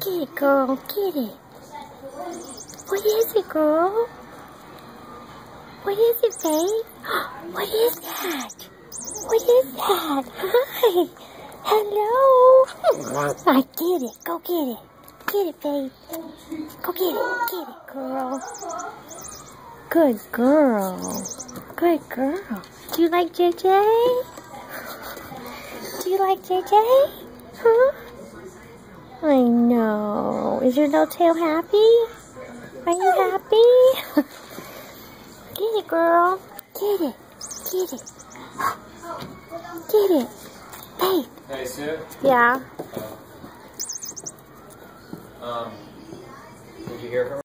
Get it, girl. Get it. What is it, girl? What is it, babe? What is that? What is that? Hi. Hello. I get it. Go get it. Get it, babe. Go get it. Get it, girl. Good girl. Good girl. Do you like JJ? Do you like JJ? Huh? I know. Is your little tail happy? Are you happy? Get it, girl. Get it. Get it. Get it. Babe. Hey, Sue? Yeah. Did you hear from her?